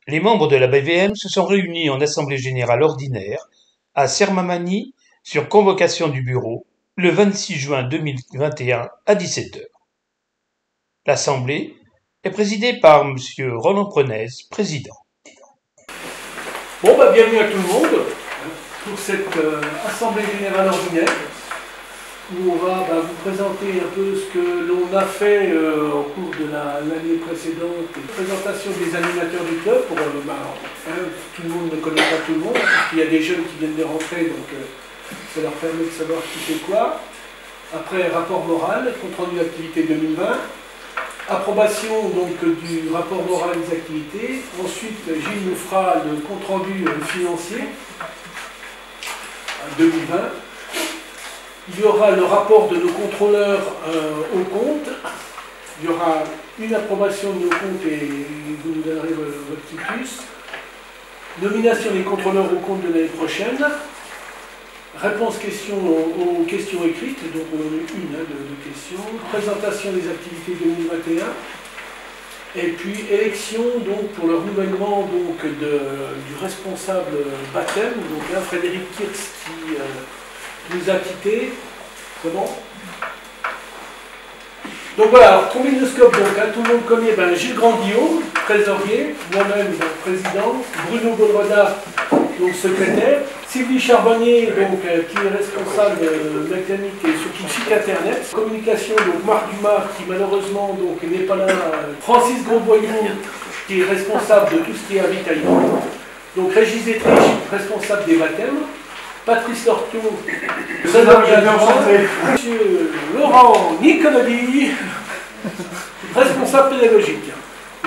Les membres de la BVM se sont réunis en assemblée générale ordinaire à Sermamani sur convocation du bureau le 26 juin 2021 à 17 heures. L'assemblée est présidée par Monsieur Roland Prenez, président. Bon, bienvenue à tout le monde pour cette assemblée générale ordinaire où on va vous présenter un peu ce que l'on a fait au cours de l'année précédente, présentation des animateurs du club. Pour, tout le monde ne connaît pas tout le monde, parce qu'il y a des jeunes qui viennent de rentrer, donc ça leur permet de savoir qui fait quoi. Après, rapport moral, compte rendu d'activité 2020. Approbation donc du rapport moral des activités. Ensuite, Gilles nous fera le compte rendu financier 2020. Il y aura le rapport de nos contrôleurs au compte. Il y aura une approbation de nos comptes et vous nous donnerez votre quitus. Nomination des contrôleurs au compte de l'année prochaine. Réponse aux questions écrites, donc on en a une de questions. Présentation des activités 2021. Et puis élection donc, pour le renouvellement donc, du responsable baptême, donc Frédéric Kirsch qui nous a quittés. Comment? Donc voilà, alors Trombinoscope, donc tout le monde connaît Gilles Grandillot, trésorier, moi-même président, Bruno Baudreda, donc secrétaire, Sylvie Charbonnier, donc, qui est responsable mécanique et surtout site internet, communication, donc Marc Dumas, qui malheureusement n'est pas là, Francis Grosboyau, qui est responsable de tout ce qui est avitaillement, donc Régis Détriche, responsable des baptêmes, Patrice Lortion, Monsieur Laurent Nicolodi, responsable pédagogique.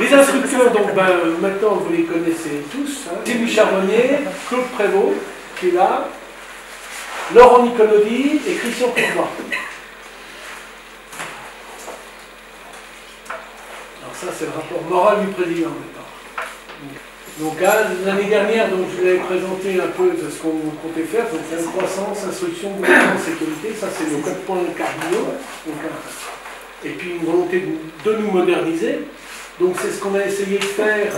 Les instructeurs, donc maintenant vous les connaissez tous, Sylvie Charbonnier, Claude Prévost, qui est là, Laurent Nicolodi et Christian Courtois. Alors ça c'est le rapport moral du président maintenant. Donc l'année dernière, je vous avais présenté un peu de ce qu'on comptait faire, donc une croissance, instruction, gouvernance, sécurité, ça c'est nos 4 points cardinaux, et puis une volonté de nous moderniser. Donc c'est ce qu'on a essayé de faire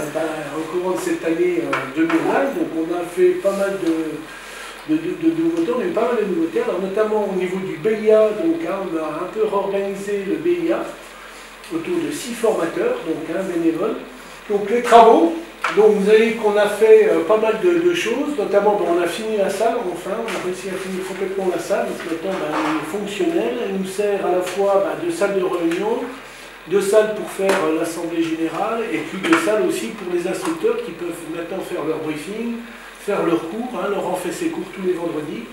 au courant de cette année 2020, donc on a fait pas mal de nouveautés, on a eu pas mal de nouveautés, alors notamment au niveau du BIA, donc on a un peu réorganisé le BIA autour de 6 formateurs, donc bénévoles. Donc les travaux, donc vous avez vu qu'on a fait pas mal de choses, notamment on a fini la salle, enfin on a réussi à finir complètement la salle, donc maintenant elle est fonctionnelle, elle nous sert à la fois de salle de réunion, de salles pour faire l'assemblée générale, et puis de salles aussi pour les instructeurs qui peuvent maintenant faire leur briefing, faire leurs cours, Laurent fait ses cours tous les vendredis.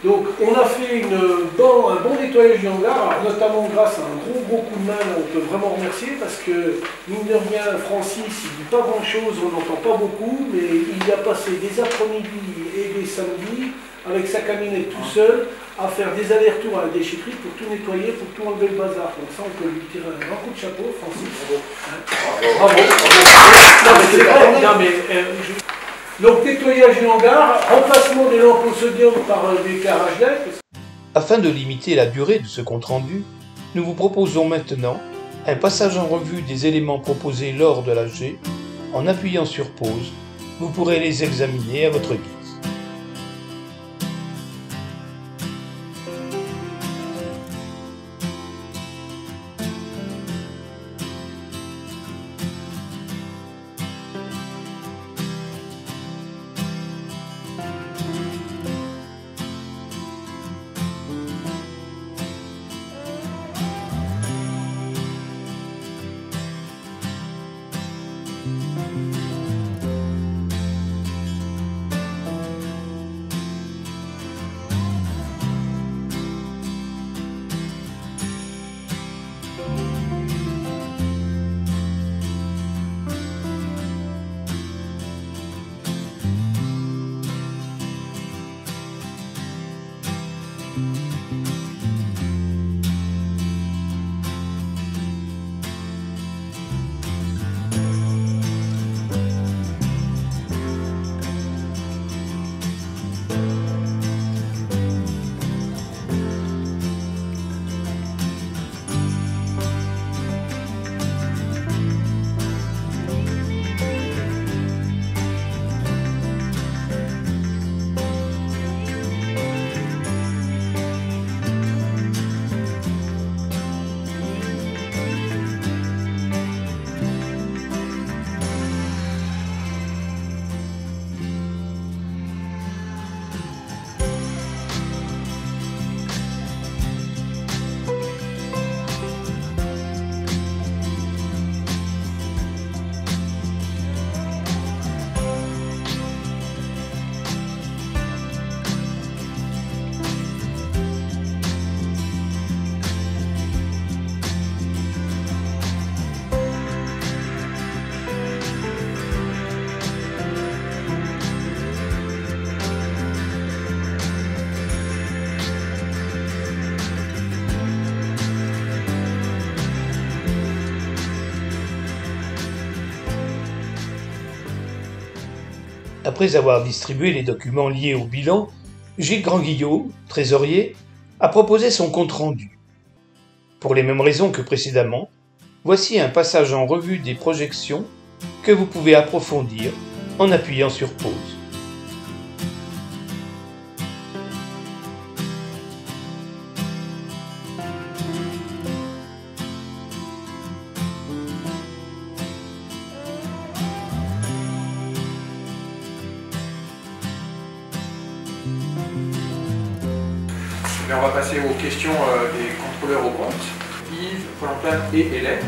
Donc on a fait un bon nettoyage du hangar, notamment grâce à un gros coup de main, on peut vraiment remercier, parce que mine de rien, Francis, il ne dit pas grand chose, on n'entend pas beaucoup, mais il a passé des après-midi et des samedis avec sa camionnette tout seul à faire des allers-retours à la déchetterie pour tout nettoyer, pour tout enlever le bazar. Donc ça, on peut lui tirer un grand coup de chapeau, Francis. Bravo. Donc nettoyage du hangar, remplacement des lampes au sodium par des éclairages LED. Afin de limiter la durée de ce compte-rendu, nous vous proposons maintenant un passage en revue des éléments proposés lors de l'AG. En appuyant sur pause, vous pourrez les examiner à votre guise. Après avoir distribué les documents liés au bilan, Gilles Grandguillaume, trésorier, a proposé son compte-rendu. Pour les mêmes raisons que précédemment, voici un passage en revue des projections que vous pouvez approfondir en appuyant sur pause. On va passer aux questions des contrôleurs au compte, Yves, Pôle emploi et Hélène.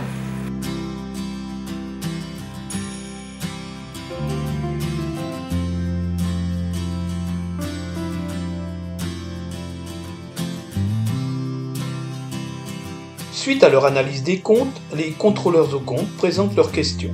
Suite à leur analyse des comptes, les contrôleurs au compte présentent leurs questions.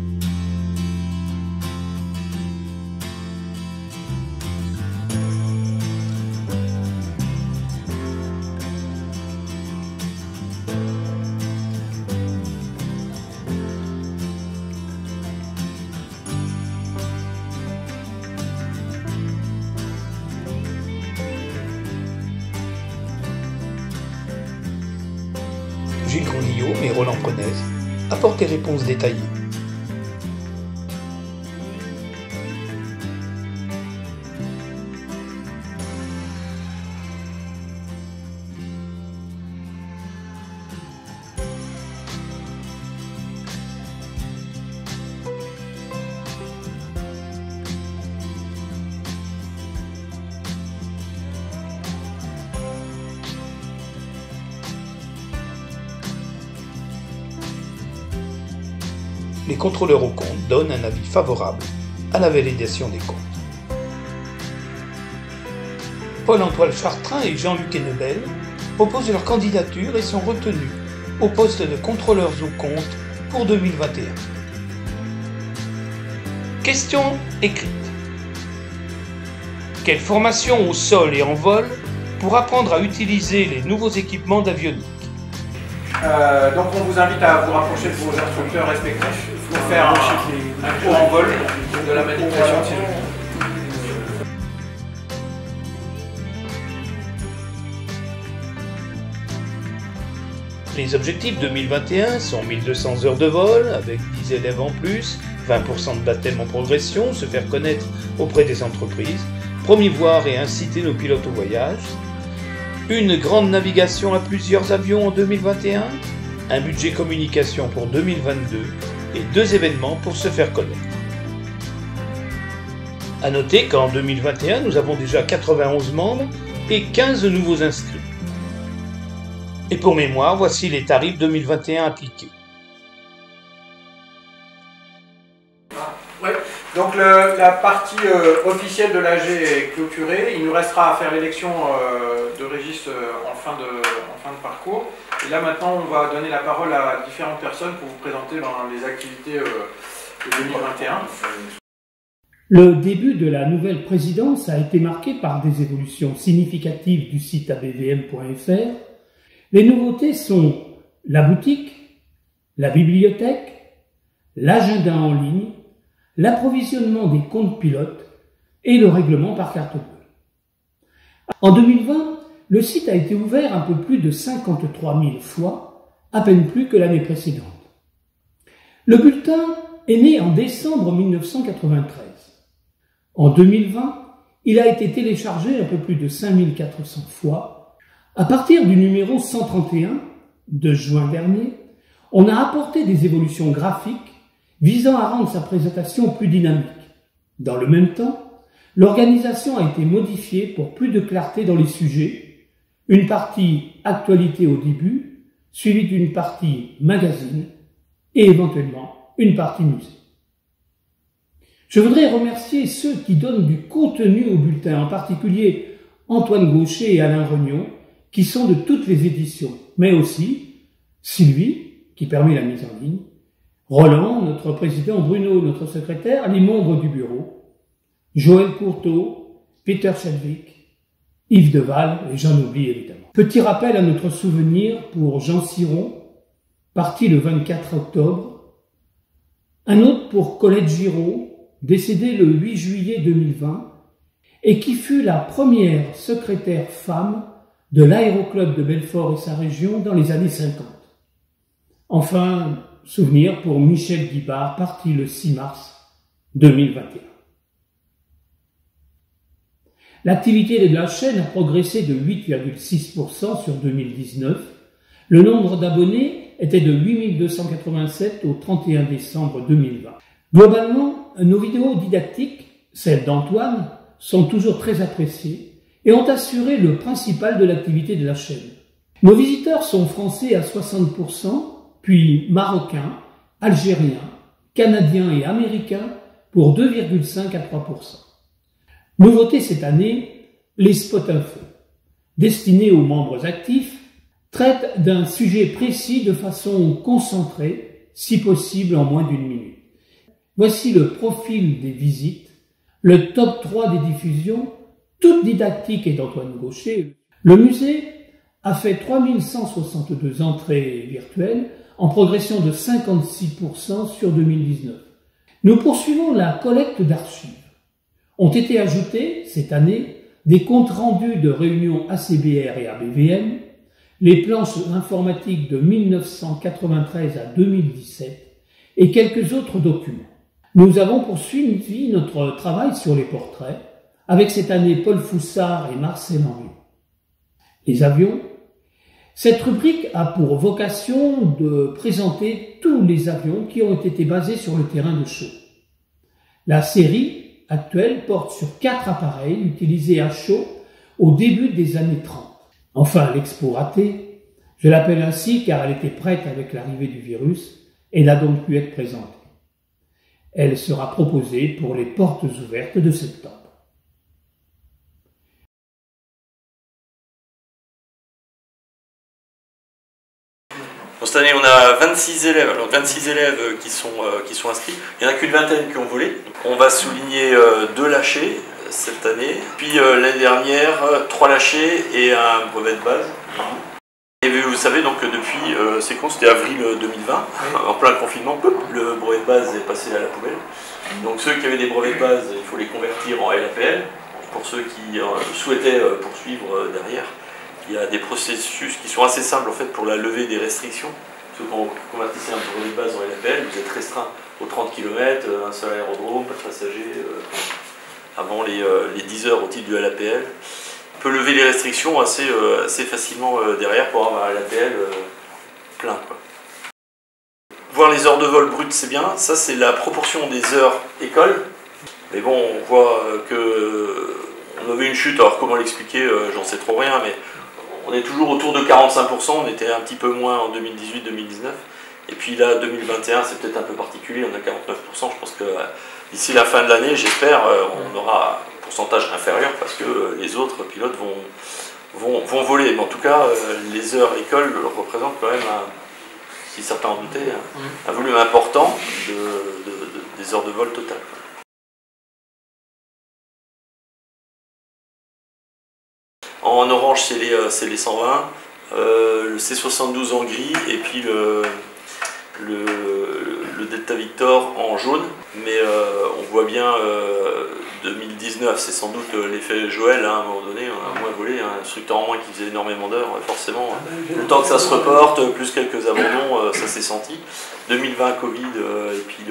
Gilles Grandguillaume et Roland Prenez apportent des réponses détaillées. Les contrôleurs au compte donnent un avis favorable à la validation des comptes. Paul-Antoine Chartrain et Jean-Luc Hennebel proposent leur candidature et sont retenus au poste de contrôleurs au compte pour 2021. Question écrite. Quelle formation au sol et en vol pour apprendre à utiliser les nouveaux équipements d'avionique? Donc on vous invite à vous rapprocher de vos instructeurs respectifs pour faire un cours en vol de la manipulation de ces outils. Les objectifs 2021 sont 1200 heures de vol, avec 10 élèves en plus, 20% de baptême en progression, se faire connaître auprès des entreprises, promouvoir et inciter nos pilotes au voyage, une grande navigation à plusieurs avions en 2021, un budget communication pour 2022 et 2 événements pour se faire connaître. A noter qu'en 2021, nous avons déjà 91 membres et 15 nouveaux inscrits. Et pour mémoire, voici les tarifs 2021 appliqués. Ouais. Donc la partie officielle de l'AG est clôturée. Il nous restera à faire l'élection de Régis en fin de parcours. Et là maintenant, on va donner la parole à différentes personnes pour vous présenter les activités de 2021. Le début de la nouvelle présidence a été marqué par des évolutions significatives du site abvm.fr. Les nouveautés sont la boutique, la bibliothèque, l'agenda en ligne, l'approvisionnement des comptes pilotes et le règlement par carte bleue. En 2020, le site a été ouvert un peu plus de 53 000 fois, à peine plus que l'année précédente. Le bulletin est né en décembre 1993. En 2020, il a été téléchargé un peu plus de 5400 fois. À partir du numéro 131 de juin dernier, on a apporté des évolutions graphiques visant à rendre sa présentation plus dynamique. Dans le même temps, l'organisation a été modifiée pour plus de clarté dans les sujets, une partie actualité au début, suivie d'une partie magazine et éventuellement une partie musée. Je voudrais remercier ceux qui donnent du contenu au bulletin, en particulier Antoine Gaucher et Alain Regnon, qui sont de toutes les éditions, mais aussi Sylvie, qui permet la mise en ligne, Roland, notre président, Bruno, notre secrétaire, les membres du bureau, Joël Courteau, Peter Chadwick, Yves Deval, et j'en oublie évidemment. Petit rappel à notre souvenir pour Jean Siron, parti le 24 octobre, un autre pour Colette Giraud, décédée le 8 juillet 2020, et qui fut la première secrétaire femme de l'Aéroclub de Belfort et sa région dans les années 50. Enfin, souvenir pour Michel Guibard, parti le 6 mars 2021. L'activité de la chaîne a progressé de 8,6% sur 2019. Le nombre d'abonnés était de 8287 au 31 décembre 2020. Globalement, nos vidéos didactiques, celles d'Antoine, sont toujours très appréciées et ont assuré le principal de l'activité de la chaîne. Nos visiteurs sont français à 60%, puis marocains, algériens, canadiens et américains pour 2,5 à 3%. Nouveauté cette année, les spots info, destinés aux membres actifs, traitent d'un sujet précis de façon concentrée, si possible en moins d'une minute. Voici le profil des visites, le top 3 des diffusions, toute didactique est d'Antoine Gaucher. Le musée a fait 3162 entrées virtuelles, en progression de 56% sur 2019. Nous poursuivons la collecte d'archives. Ont été ajoutés, cette année, des comptes rendus de réunions ACBR et ABVM, les planches informatiques de 1993 à 2017 et quelques autres documents. Nous avons poursuivi notre travail sur les portraits, avec cette année Paul Foussard et Marcel Henry. Les avions. Cette rubrique a pour vocation de présenter tous les avions qui ont été basés sur le terrain de show. La série actuelle porte sur 4 appareils utilisés à chaud au début des années 30. Enfin, l'expo ratée, je l'appelle ainsi car elle était prête avec l'arrivée du virus et n'a donc pu être présentée. Elle sera proposée pour les portes ouvertes de septembre. Cette année, on a 26 élèves, alors 26 élèves qui sont inscrits. Il n'y en a qu'une vingtaine qui ont volé. On va souligner 2 lâchers cette année. Puis l'année dernière, 3 lâchers et un brevet de base. Et vous savez, donc depuis, c'est con, c'était avril 2020, en plein confinement, le brevet de base est passé à la poubelle. Donc ceux qui avaient des brevets de base, il faut les convertir en LAPL. Pour ceux qui souhaitaient poursuivre derrière. Il y a des processus qui sont assez simples en fait pour la levée des restrictions. Parce que quand vous convertissez un brevet de base en LAPL, vous êtes restreint aux 30 km, un seul aérodrome, pas de passagers, avant les 10 heures au titre du LAPL. On peut lever les restrictions assez facilement derrière pour avoir un LAPL plein, quoi. Voir les heures de vol brutes, c'est bien. Ça, c'est la proportion des heures école. Mais bon, on voit que on avait une chute. Alors comment l'expliquer, j'en sais trop rien, mais on est toujours autour de 45%, on était un petit peu moins en 2018-2019. Et puis là, 2021, c'est peut-être un peu particulier, on a 49%. Je pense que d'ici la fin de l'année, j'espère, on aura un pourcentage inférieur parce que les autres pilotes vont voler. Mais en tout cas, les heures école représentent quand même, si certains en doutaient, un volume important des heures de vol total. En orange, c'est les 120, le C72 en gris et puis le Delta Victor en jaune. Mais on voit bien 2019, c'est sans doute l'effet Joël, hein, à un moment donné, on a moins volé, un instructeur en moins qui faisait énormément d'heures, forcément. Le temps que ça se reporte, plus quelques abandons, ça s'est senti. 2020, Covid, et puis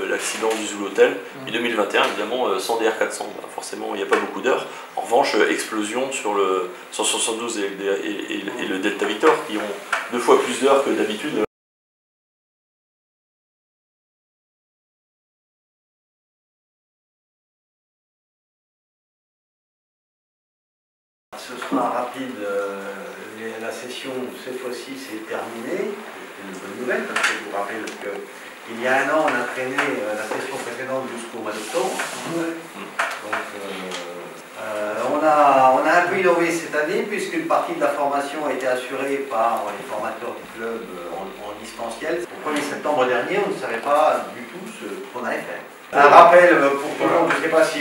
l'accident du Zulu Hotel. Et 2021, évidemment, sans DR400, forcément, il n'y a pas beaucoup d'heures. En revanche, explosion sur le 172 et le Delta Victor, qui ont 2 fois plus d'heures que d'habitude. Ce sera rapide, la session cette fois-ci c'est terminé, c'est une bonne nouvelle parce que je vous rappelle qu'il y a un an on a traîné la session précédente jusqu'au mois d'octobre. Donc on a un peu innové cette année puisqu'une partie de la formation a été assurée par les formateurs du club en distanciel. Au 1er septembre dernier on ne savait pas du tout ce qu'on allait faire. Un rappel pour tout le monde, je ne sais pas si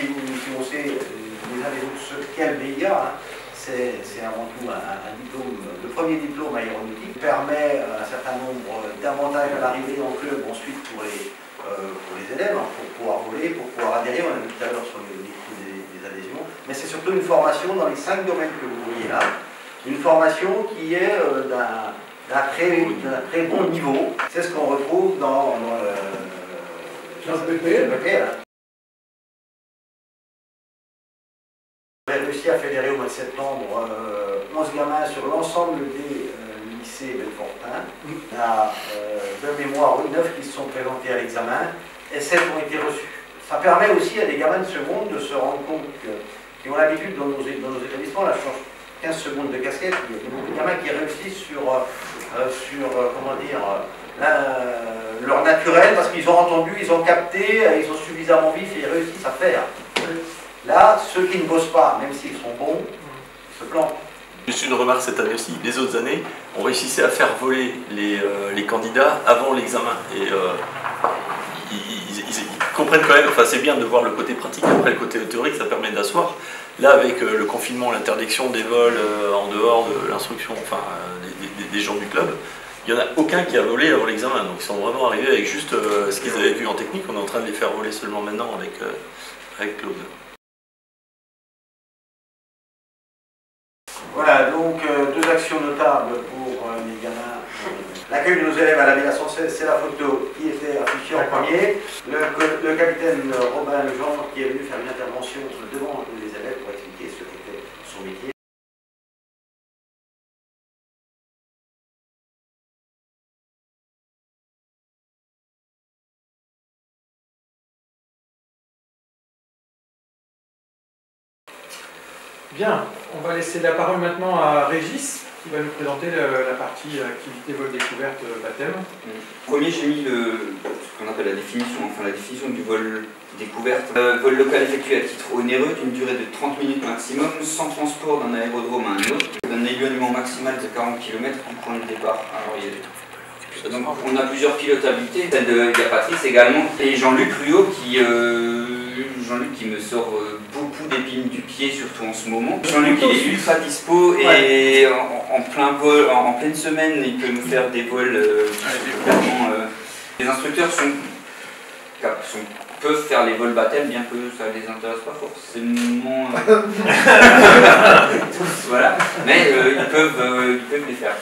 on sait les uns les autres ce qu'est le BIA. C'est avant tout un diplôme, le premier diplôme aéronautique qui permet un certain nombre d'avantages à l'arrivée dans le club, ensuite pour pour les élèves, hein, pour pouvoir voler, pour pouvoir adhérer. On a vu tout à l'heure sur les coûts des adhésions. Mais c'est surtout une formation dans les 5 domaines que vous voyez là. Une formation qui est d'un très bon niveau. C'est ce qu'on retrouve dans le BPL. On a réussi à fédérer au mois de septembre 11 gamins sur l'ensemble des lycées belfortins. Il y a de mémoire 9 qui se sont présentés à l'examen et 7 ont été reçus. Ça permet aussi à des gamins de seconde de se rendre compte qui ont l'habitude dans nos établissements, là je change 15 secondes de casquette, il y a beaucoup de gamins qui réussissent sur comment dire, leur naturel parce qu'ils ont entendu, ils ont capté, ils ont suffisamment vif et ils réussissent à faire. Là, ceux qui ne bossent pas, même s'ils sont bons, se plantent. Juste une remarque cette année aussi, les autres années, on réussissait à faire voler les candidats avant l'examen. Et ils comprennent quand même, enfin c'est bien de voir le côté pratique, après le côté théorique, ça permet d'asseoir. Là, avec le confinement, l'interdiction des vols en dehors de l'instruction, enfin des gens du club, il n'y en a aucun qui a volé avant l'examen. Donc ils sont vraiment arrivés avec juste ce qu'ils avaient vu en technique. On est en train de les faire voler seulement maintenant avec Claude. Voilà, donc 2 actions notables pour les gamins. L'accueil de nos élèves à la Villa Sancerre, c'est la photo qui était affichée en premier. Le capitaine Robin Legendre qui est venu faire une intervention devant les élèves pour expliquer ce qu'était son métier. Bien, on va laisser la parole maintenant à Régis, qui va nous présenter la partie activité vol découverte baptême. Premier, j'ai mis ce qu'on appelle la définition du vol découverte. Vol local effectué à titre onéreux d'une durée de 30 minutes maximum, sans transport d'un aérodrome à un autre, d'un éloignement maximal de 40 km du point de départ. Alors, donc, on a plusieurs pilotabilités, celle de Patrice également, et Jean-Luc Ruot qui me sort beaucoup d'épines du pied, surtout en ce moment. Jean-Luc il est ultra dispo et en plein vol, en pleine semaine, il peut nous faire des vols vraiment. Les instructeurs peuvent faire les vols baptême, bien que ça ne les intéresse pas forcément. Voilà, mais ils peuvent les faire.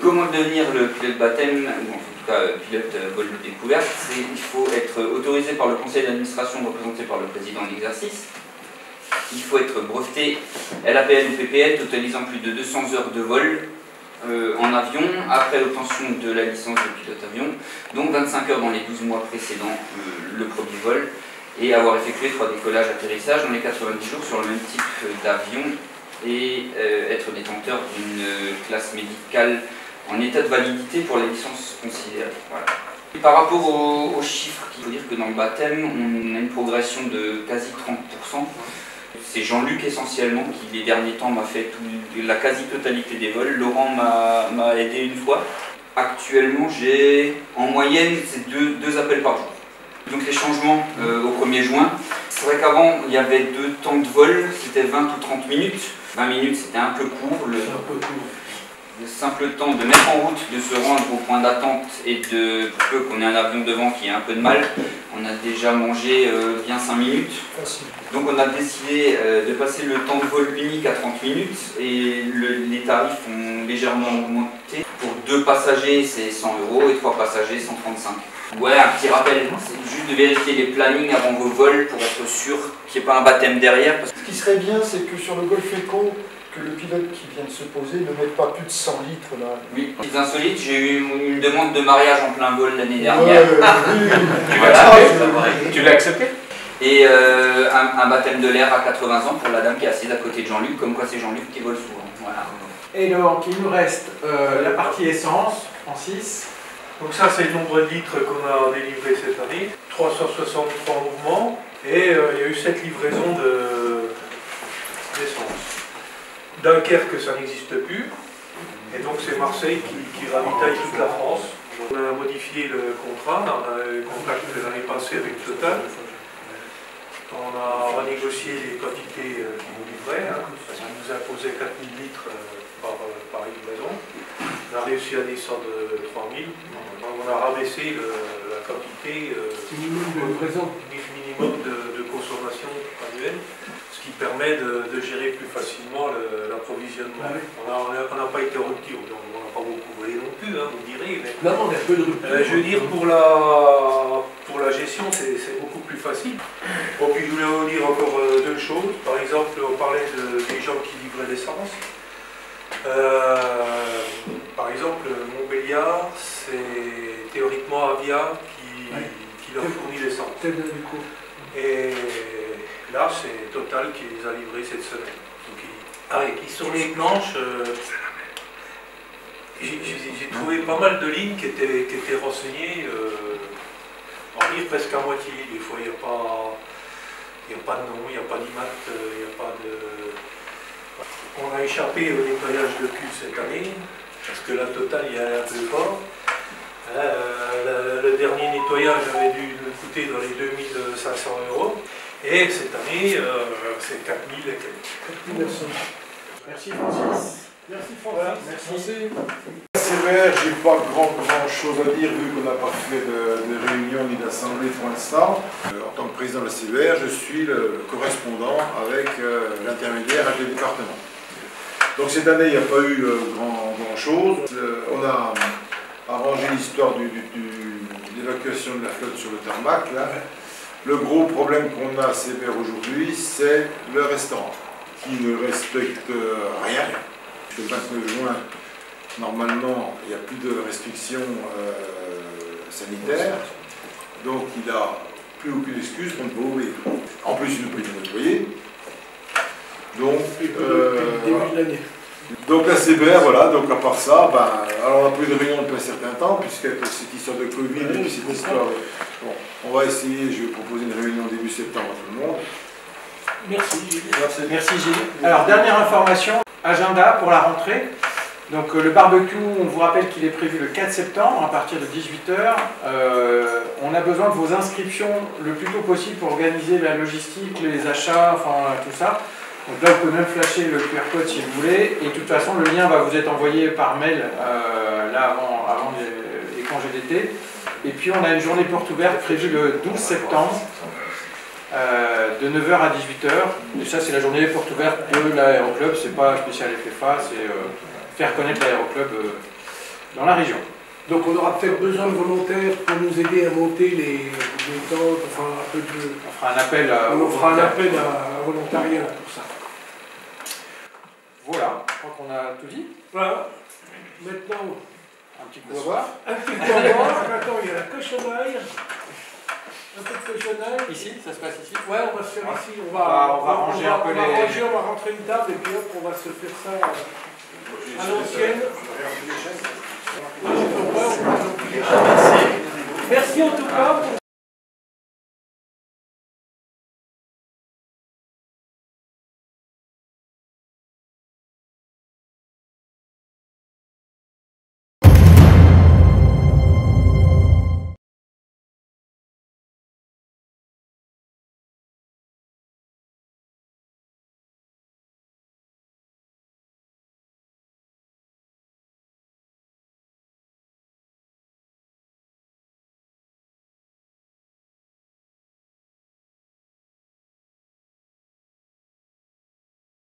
Comment devenir le pilote baptême, ou en tout cas pilote vol de découverte? Il faut être autorisé par le conseil d'administration représenté par le président en exercice. Il faut être breveté LAPL ou PPL totalisant plus de 200 heures de vol en avion après l'obtention de la licence de pilote avion, donc 25 heures dans les 12 mois précédant le premier vol, et avoir effectué 3 décollages atterrissages dans les 90 jours sur le même type d'avion, et être détenteur d'une classe médicale en état de validité pour les licences considérées. Voilà. Et par rapport aux chiffres, il faut dire que dans le baptême, on a une progression de quasi 30%. C'est Jean-Luc essentiellement qui, les derniers temps, m'a fait la quasi-totalité des vols. Laurent m'a aidé une fois. Actuellement, j'ai en moyenne c'est deux appels par jour. Donc les changements au 1er juin, c'est vrai qu'avant il y avait 2 temps de vol, c'était 20 ou 30 minutes. 20 minutes c'était un peu court. Le simple temps de mettre en route, de se rendre au point d'attente et de peu qu'on ait un avion devant qui ait un peu de mal, on a déjà mangé bien 5 minutes. Donc on a décidé de passer le temps de vol unique à 30 minutes et les tarifs ont légèrement augmenté. Pour 2 passagers c'est 100 € et 3 passagers 135. Ouais, un petit rappel, c'est juste de vérifier les plannings avant vos vols pour être sûr qu'il n'y ait pas un baptême derrière. Ce qui serait bien, c'est que sur le Golfe Echo, que le pilote qui vient de se poser ne mette pas plus de 100 litres là. Oui, petites insolites, j'ai eu une demande de mariage en plein vol l'année dernière. Tu l'as accepté? Et un baptême de l'air à 80 ans pour la dame qui est assise à côté de Jean-Luc, comme quoi c'est Jean-Luc qui vole souvent. Voilà. Et donc il nous reste la partie essence en 6. Donc ça c'est le nombre de litres qu'on a délivré cette année, 363 mouvements, et il y a eu 7 livraisons d'essence. Dunkerque ça n'existe plus, et donc c'est Marseille qui ravitaille toute la France. On a modifié le contrat, on a eu contact l'année passée avec Total. On a renégocié les quantités qu'ils nous livraient, parce qu'ils nous imposaient 4000 litres par livraison. On a réussi à descendre de 3000. On a rabaissé la quantité minimum de consommation annuelle, ce qui permet de gérer plus facilement l'approvisionnement. Ah oui. On n'a pas été rupture, donc on n'a pas beaucoup volé non plus, hein, vous direz. Mais, non, on a peu de rupture. je veux dire, pour la gestion, c'est beaucoup plus facile. Bon, puis je voulais vous dire encore deux choses. Par exemple, on parlait des gens qui livraient l'essence. Par exemple, Montbéliard, c'est théoriquement Avia qui leur fournit l'essence. Et là, c'est Total qui les a livrés cette semaine. Donc, sur les planches, j'ai trouvé pas mal de lignes qui étaient renseignées, en livre presque à moitié. Des fois, il n'y a pas de nom, il n'y a pas d'IMAT, il n'y a pas de... On a échappé au nettoyage de cul cette année, parce que la Total y allait un peu fort. Le dernier nettoyage avait dû nous coûter dans les 2500 €. Et cette année, c'est 4000 et quelques. 4900. Merci Francis. Merci Francis. Voilà, merci. CBR, j'ai pas grand chose à dire vu qu'on n'a pas fait de réunion ni d'assemblée pour l'instant. En tant que président de la CBR, je suis le correspondant avec l'intermédiaire avec le département. Donc cette année, il n'y a pas eu grand chose. On a arrangé l'histoire de l'évacuation de la flotte sur le tarmac. Là. Le gros problème qu'on a à CBR aujourd'hui, c'est le restaurant, qui ne respecte rien. Le 29 juin, normalement, il n'y a plus de restrictions sanitaires, donc il n'a plus aucune excuse pour ne pas ouvrir. En plus, il ne peut pas nettoyer. Donc, donc la CBR, voilà, donc à part ça, alors on n'a pas eu de réunion depuis un certain temps, puisqu'avec cette histoire de Covid et puis cette histoire bon, on va essayer, je vais proposer une réunion début septembre à tout le monde. Merci Gilles. Merci Gilles. Alors, dernière information, agenda pour la rentrée. Donc le barbecue, on vous rappelle qu'il est prévu le 4 septembre à partir de 18 h. On a besoin de vos inscriptions le plus tôt possible pour organiser la logistique, les achats, enfin tout ça. Donc là, vous pouvez même flasher le QR code si vous voulez. Et de toute façon, le lien va vous être envoyé par mail là avant les congés d'été. Et puis on a une journée porte ouverte prévue le 12 septembre. De 9 h à 18 h. Et ça, c'est la journée porte ouverte de l'aéroclub. C'est pas spécial FFA, c'est faire connaître l'aéroclub dans la région. Donc on aura peut-être besoin de volontaires pour nous aider à monter les tentes, enfin un peu de... On fera un appel à volontariat pour ça. Voilà, je crois qu'on a tout dit. Voilà. Maintenant, un petit coup à boire. Un petit coup à boire. Maintenant, il y a la cochonaille. Un peu de cochonaille. Ici, ça se passe ici. Ouais, on va se faire ici. On va ranger un peu les... On va rentrer une table et puis hop, on va se faire ça à l'ancienne. Merci en tout cas pour